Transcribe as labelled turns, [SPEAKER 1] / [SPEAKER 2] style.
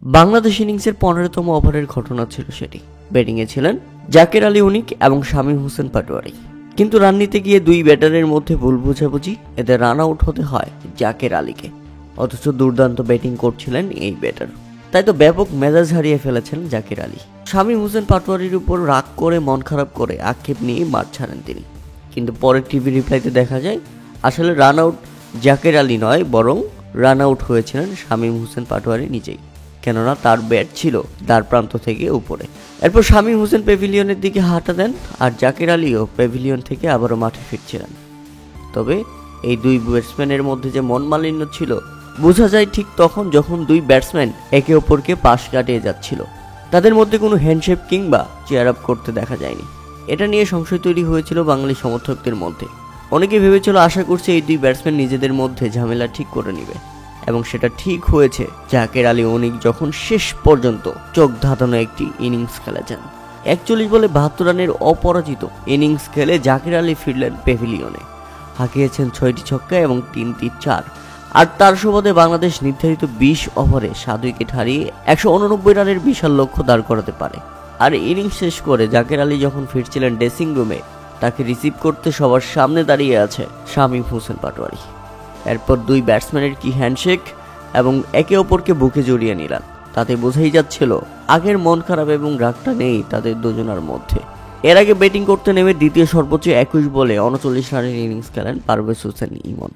[SPEAKER 1] বাংলাদেশ ইনিংসের 15তম ওভারের ঘটনা ছিল সেটি। ব্যাটিংয়ে ছিলেন জাকের আলী অনিক এবং শামীম হোসেন পাটোয়ারি। কিন্তু রান নিতে গিয়ে দুই ব্যাটারের মধ্যে ভুল বোঝাবুঝি, এতে রান আউট হতে হয় জাকের আলীকে। অথচ দুর্দান্ত ব্যাটিং করছিলেন এই ব্যাটার, তাই তো ব্যাপক মেজাজ হারিয়ে ফেলেছেন জাকের আলী। শামীম হোসেন পাটোয়ারির উপর রাগ করে, মন খারাপ করে আক্ষেপ নিয়ে মাঠ ছাড়েন তিনি। কিন্তু পরে টিভি রিপ্লাইতে দেখা যায় আসলে রান আউট জাকের আলী নয়, বরং রান আউট হয়েছিলেন শামীম হোসেন পাটোয়ারি নিজেই, কেননা তার ব্যাট ছিল দ্বার প্রান্ত থেকে উপরে। এরপর শামীম হোসেন প্যাভিলিয়নের দিকে হাঁটা দেন, আর জাকের আলীও প্যাভিলিয়ন থেকে আবারও মাঠে ফিরছিলেন। তবে এই দুই ব্যাটসম্যানের মধ্যে যে মনমালিন্য ছিল বোঝা যায় ঠিক তখন, যখন দুই ব্যাটসম্যান একে অপরকে পাশ কাটিয়ে যাচ্ছিল। তাদের মধ্যে কোনো হ্যান্ডশেক কিংবা চেয়ার আপ করতে দেখা যায়নি। এটা নিয়ে সংশয় তৈরি হয়েছিল বাঙালি সমর্থকদের মধ্যে। অনেকে ভেবেছিল, আশা করছে এই দুই ব্যাটসম্যান নিজেদের মধ্যে ঝামেলা ঠিক করে নেবে, এবং সেটা ঠিক হয়েছে। জাকের আলী অনিক যখন শেষ পর্যন্ত চোখ ধাঁধানো একটি ইনিংস খেলেছেন, 41 বলে 72 রানের অপরাজিত ইনিংস খেলে জাকের আলী ফিরলেন প্যাভিলিয়নে। হাঁকিয়েছেন 6টি ছক্কা এবং 3টি 4, আর তার সুবাদে বাংলাদেশ নির্ধারিত 20 ওভারে 7 উইকেট হারিয়ে 189 রানের বিশাল লক্ষ্য দাঁড় করাতে পারে। আর ইনিংস শেষ করে জাকের আলী যখন ফিরছিলেন ড্রেসিং রুমে, তাকে রিসিভ করতে সবার সামনে দাঁড়িয়ে আছে শামীম হোসেন পাটোয়ারি। এরপর দুই ব্যাটসম্যানের কি হ্যান্ডশেক এবং একে অপরকে বুকে জড়িয়ে নিলেন, তাতে বোঝাই যাচ্ছিল আগের মন খারাপ এবং রাগটা নেই তাদের দুজনের মধ্যে। এর আগে ব্যাটিং করতে নেমে দ্বিতীয় সর্বোচ্চ 21 বলে 39 রানের ইনিংস খেলেন পারভেজ হোসেন ইমন।